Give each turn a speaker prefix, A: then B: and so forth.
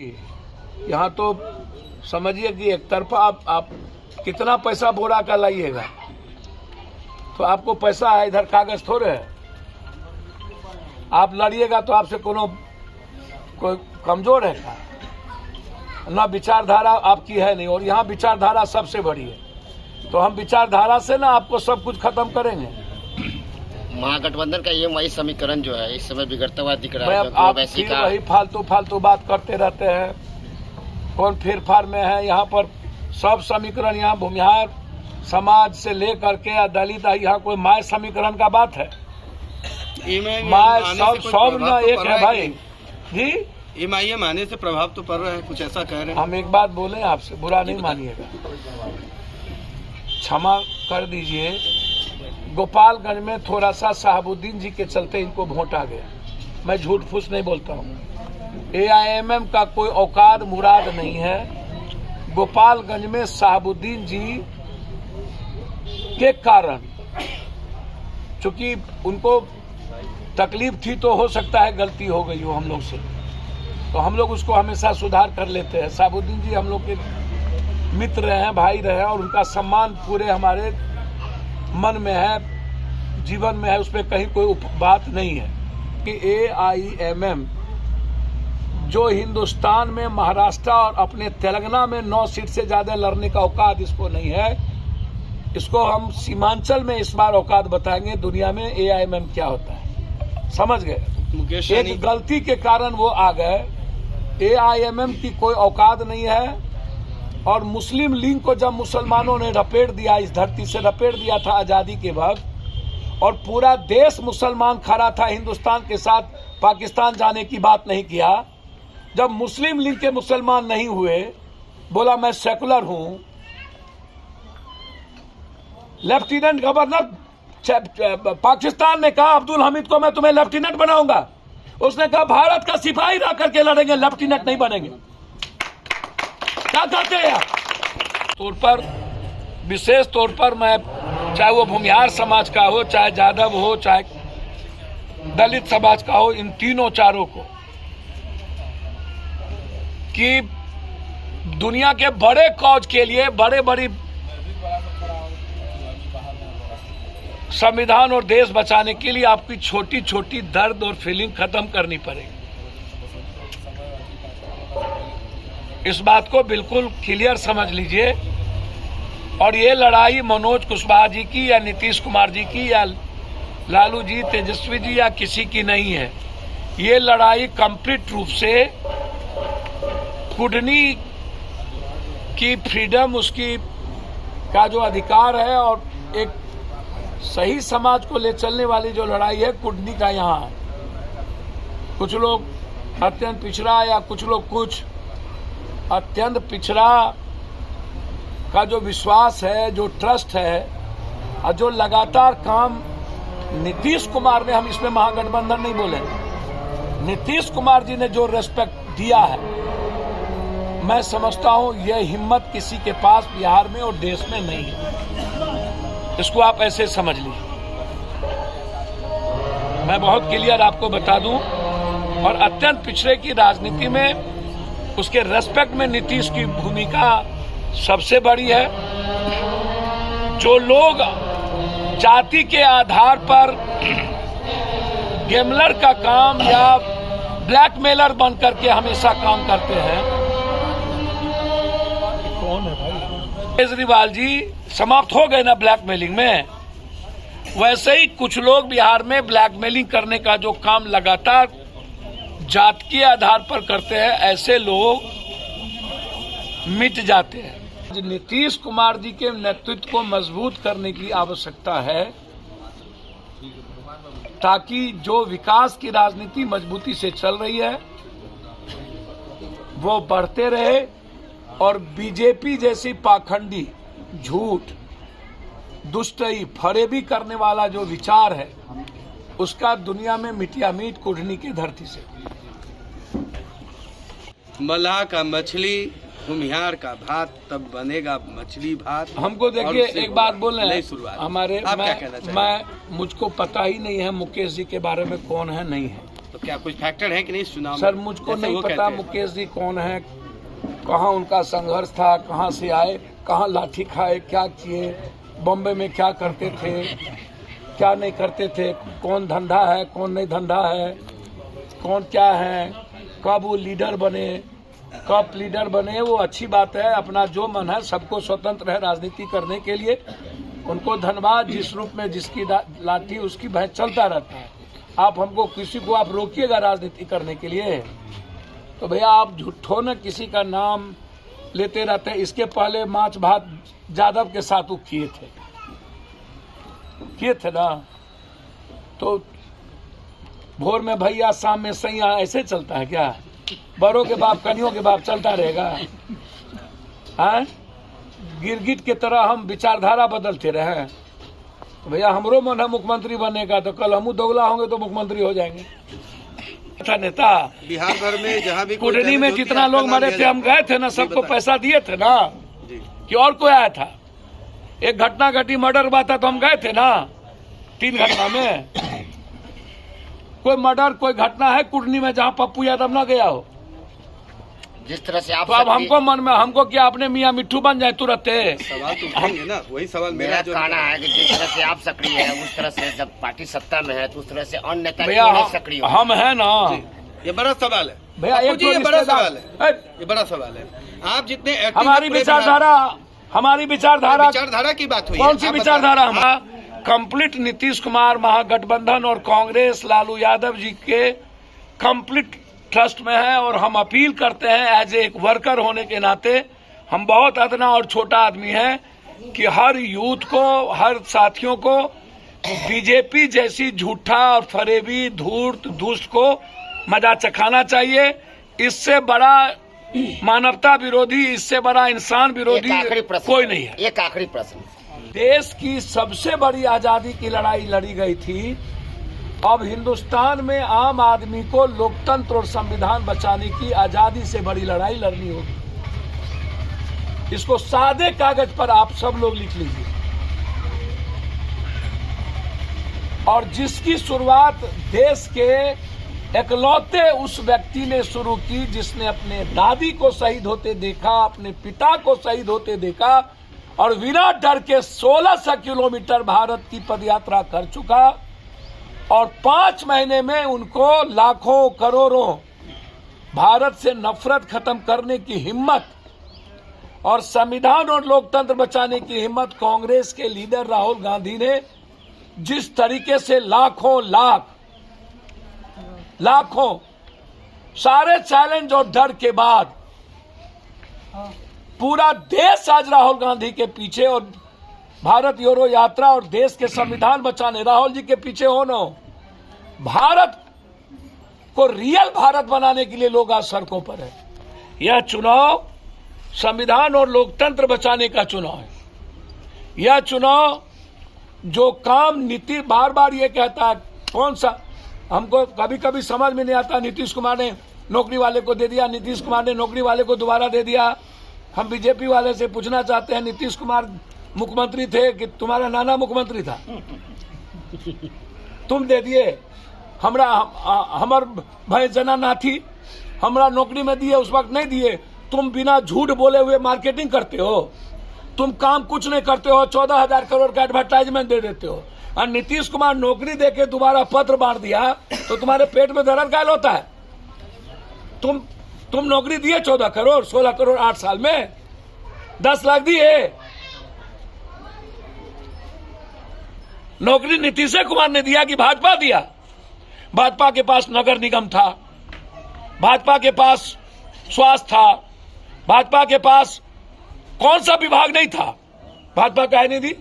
A: यहाँ तो समझिए कि एक तरफा आप कितना पैसा बोरा का लाइएगा तो आपको पैसा है, इधर कागज थोड़े है। आप लड़िएगा तो आपसे कोई कमजोर है क्या? ना विचारधारा आपकी है नहीं, और यहाँ विचारधारा सबसे बड़ी है। तो हम विचारधारा से ना आपको सब कुछ खत्म करेंगे।
B: महागठबंधन का ये वही समीकरण जो है इस समय बिगड़ता हुआ दिख रहा है।
A: आप फिर वही फालतू बात करते रहते हैं। कौन फेर फार में है? यहाँ पर सब समीकरण, यहाँ भूमिहार समाज से लेकर के दलित, यहाँ कोई माय समीकरण का बात है? माय सब ना एक है भाई जी।
C: एमआईएम आने से प्रभाव तो पड़ रहा है, कुछ ऐसा कह रहे हैं।
A: हम एक बात बोले आपसे, बुरा नहीं मानिएगा, क्षमा कर दीजिए। गोपालगंज में थोड़ा सा साहबुद्दीन जी के चलते इनको वोट आ गया। मैं झूठ फूस नहीं बोलता हूँ। एआईएमएम का कोई औकात मुराद नहीं है। गोपालगंज में साहबुद्दीन जी के कारण, चूंकि उनको तकलीफ थी तो हो सकता है गलती हो गई हो हम लोग से, तो हम लोग उसको हमेशा सुधार कर लेते हैं। साहबुद्दीन जी हम लोग के मित्र रहे हैं, भाई रहे हैं, और उनका सम्मान पूरे हमारे मन में है, जीवन में है, उसमें कहीं कोई बात नहीं है कि एआईएमएम जो हिंदुस्तान में महाराष्ट्र और अपने तेलंगाना में 9 सीट से ज्यादा लड़ने का औकात इसको नहीं है। इसको हम सीमांचल में इस बार औकात बताएंगे दुनिया में एआईएमएम क्या होता है, समझ गए? एक गलती के कारण वो आ गए। एआईएमएम की कोई औकात नहीं है। और मुस्लिम लीग को जब मुसलमानों ने लपेट दिया, इस धरती से लपेट दिया था आजादी के वक्त, और पूरा देश मुसलमान खड़ा था हिंदुस्तान के साथ, पाकिस्तान जाने की बात नहीं किया। जब मुस्लिम लीग के मुसलमान नहीं हुए, बोला मैं सेकुलर हूं, लेफ्टिनेंट गवर्नर पाकिस्तान ने कहा अब्दुल हमीद को मैं तुम्हें लेफ्टिनेंट बनाऊंगा। उसने कहा भारत का सिपाही रह करके लड़ेंगे, लेफ्टिनेंट नहीं बनेंगे। क्या कहते हैं आप? तौर पर विशेष तौर पर मैं, चाहे वो भूमिहार समाज का हो, चाहे जादव हो, चाहे दलित समाज का हो, इन तीनों चारों को, कि दुनिया के बड़े कॉज के लिए, बड़ी संविधान और देश बचाने के लिए आपकी छोटी छोटी दर्द और फीलिंग खत्म करनी पड़ेगी। इस बात को बिल्कुल क्लियर समझ लीजिए। और ये लड़ाई मनोज कुशवाहा जी की या नीतीश कुमार जी की या लालू जी, तेजस्वी जी या किसी की नहीं है। ये लड़ाई कंप्लीट रूप से कुडनी की फ्रीडम, उसकी का जो अधिकार है, और एक सही समाज को ले चलने वाली जो लड़ाई है, कुडनी का यहाँ है। कुछ लोग अत्यंत पिछड़ा, या कुछ लोग कुछ अत्यंत पिछड़ा का जो विश्वास है, जो ट्रस्ट है, और जो लगातार काम नीतीश कुमार ने, हम इसमें महागठबंधन नहीं बोले, नीतीश कुमार जी ने जो रेस्पेक्ट दिया है, मैं समझता हूं यह हिम्मत किसी के पास बिहार में और देश में नहीं है। इसको आप ऐसे समझ लीजिए। मैं बहुत क्लियर आपको बता दूं, और अत्यंत पिछड़े की राजनीति में उसके रेस्पेक्ट में नीतीश की भूमिका सबसे बड़ी है। जो लोग जाति के आधार पर गेमलर का काम या ब्लैकमेलर बन करके हमेशा काम करते हैं, कौन है भाई? केजरीवाल जी समाप्त हो गए ना ब्लैकमेलिंग में। वैसे ही कुछ लोग बिहार में ब्लैकमेलिंग करने का जो काम लगातार जात के आधार पर करते हैं, ऐसे लोग मिट जाते हैं। नीतीश कुमार जी के नेतृत्व को मजबूत करने की आवश्यकता है, ताकि जो विकास की राजनीति मजबूती से चल रही है वो बढ़ते रहे, और बीजेपी जैसी पाखंडी, झूठ, दुष्टई, फरेबी करने वाला जो विचार है, उसका दुनिया में मिटिया मीट कुढ़नी की धरती से।
C: मल्लाह का मछली, भूमिहार का भात, तब बनेगा मछली भात।
A: हमको देखिए एक बात बोल रहे
C: हैं,
A: हमारे,
C: आप क्या कहना चाहेंगे?
A: मैं मुझको पता ही नहीं है मुकेश जी के बारे में कौन है नहीं है।
C: तो क्या कुछ फैक्टर है कि नहीं इस चुनाव में?
A: सर मुझको
C: जैसे
A: नहीं
C: वो
A: पता
C: कहते हैं।
A: मुकेश जी कौन है, कहाँ उनका संघर्ष था, कहाँ से आए, कहाँ लाठी खाए, क्या किए, बॉम्बे में क्या करते थे, क्या नहीं करते थे, कौन धंधा है कौन नहीं धंधा है, कौन क्या है, कब वो लीडर बने, कब लीडर बने, वो अच्छी बात है। अपना जो मन है, सबको स्वतंत्र है राजनीति करने के लिए। उनको धन्यवाद, जिस रूप में जिसकी लाठी उसकी भैंस चलता रहता है। आप हमको किसी को आप रोकिएगा राजनीति करने के लिए तो भैया आप झूठो न किसी का नाम लेते रहते हैं। इसके पहले माछ भात यादव के साथ वो किए थे ना, तो भोर में भैया शाम में सैया, ऐसे चलता है क्या? बड़ों के बाप कनियों के बाप चलता रहेगा? हाँ, गिरगिट के तरह हम विचारधारा बदलते रहे तो भैया हमरो मन है मुख्यमंत्री बनने का, तो कल हम दोगला होंगे तो मुख्यमंत्री हो जाएंगे। अच्छा नेता,
C: बिहार भर में जहाँ भी कोई
A: कुटनी में
C: डैमेज
A: जितना
C: होती है,
A: लोग मरे थे हम गए थे ना, सबको
C: बताइए।
A: पैसा दिए थे ना,
C: जी।
A: कि और कोई आया था? एक घटना घटी, मर्डर हुआ था तो हम गए थे ना। 3 घटना में कोई मर्डर कोई घटना है कुटनी में जहाँ पप्पू यादव ना गया हो?
B: जिस तरह से आप
A: तो अब हमको मन में हमको क्या अपने मियाँ मिट्ठू बन जाए तुरंत?
C: सवाल तो उठाएंगे ना, वही सवाल
B: मेरा
C: मेरा जो
B: कहना है कि जिस तरह से आप सक्रिय है उस तरह से जब पार्टी सत्ता में है तो उस तरह से अन्य नेता
A: भैया
B: क्यों नहीं सक्रिय हो?
A: हम है ना
C: ये बड़ा सवाल है
A: भैया,
C: पप्पू
A: एक
C: जी,
A: तो
C: ये बड़ा
A: रिश्तेदार-
C: सवाल है, ये बड़ा सवाल है। आप जितने active
A: हमारी
C: हैं पूरे
A: विचारधारा
C: विचारधारा की बात हुई है।
A: कौन सी
C: आप
A: विचारधारा? हमारा कंप्लीट नीतीश कुमार महागठबंधन और कांग्रेस लालू यादव जी के कंप्लीट ट्रस्ट में है। और हम अपील करते हैं एज एक वर्कर होने के नाते, हम बहुत अदना और छोटा आदमी है कि हर यूथ को, हर साथियों को बीजेपी जैसी झूठा और फरेबी धूर्त दुष्ट को मजा चखाना चाहिए। इससे बड़ा मानवता विरोधी, इससे बड़ा इंसान विरोधी
B: एक आखिरी प्रश्न,
A: कोई नहीं है।
B: एक आखिरी प्रश्न,
A: देश की सबसे बड़ी आजादी की लड़ाई लड़ी गई थी। अब हिंदुस्तान में आम आदमी को लोकतंत्र और संविधान बचाने की आजादी से बड़ी लड़ाई लड़नी होगी। इसको सादे कागज पर आप सब लोग लिख लीजिए। और जिसकी शुरुआत देश के एकलौते उस व्यक्ति ने शुरू की जिसने अपने दादी को शहीद होते देखा, अपने पिता को शहीद होते देखा और बिना डर के 1600 किलोमीटर भारत की पदयात्रा कर चुका। और 5 महीने में उनको लाखों करोड़ों भारत से नफरत खत्म करने की हिम्मत और संविधान और लोकतंत्र बचाने की हिम्मत कांग्रेस के लीडर राहुल गांधी ने जिस तरीके से लाखों सारे चैलेंज और डर के बाद पूरा देश आज राहुल गांधी के पीछे और भारत जोड़ो यात्रा और देश के संविधान बचाने राहुल जी के पीछे हो न हो। भारत को रियल भारत बनाने के लिए लोग आज सड़कों पर है। यह चुनाव संविधान और लोकतंत्र बचाने का चुनाव है। यह चुनाव जो काम नीति बार बार ये कहता है, कौन सा हमको कभी कभी समझ में नहीं आता। नीतीश कुमार ने नौकरी वाले को दे दिया, नीतीश कुमार ने नौकरी वाले को दोबारा दे दिया। हम बीजेपी वाले से पूछना चाहते हैं, नीतीश कुमार मुख्यमंत्री थे कि तुम्हारा नाना मुख्यमंत्री था? तुम दे दिए। हमर भाई जना ना थी, हमरा नौकरी में दिए, उस वक्त नहीं दिए। तुम बिना झूठ बोले हुए मार्केटिंग करते हो, तुम काम कुछ नहीं करते हो, 14,000 करोड़ का एडवर्टाइजमेंट दे देते हो। और नीतीश कुमार नौकरी देके दोबारा पत्र बांट दिया तो तुम्हारे पेट में दर्द कायल होता है। तुम नौकरी दिए 14 करोड़ 16 करोड़ 8 साल में 10 लाख दिए। नौकरी नीतीश कुमार ने दिया कि भाजपा दिया? भाजपा के पास नगर निगम था, भाजपा के पास स्वास्थ्य था, भाजपा के पास कौन सा विभाग नहीं था? भाजपा काहे नहीं दी?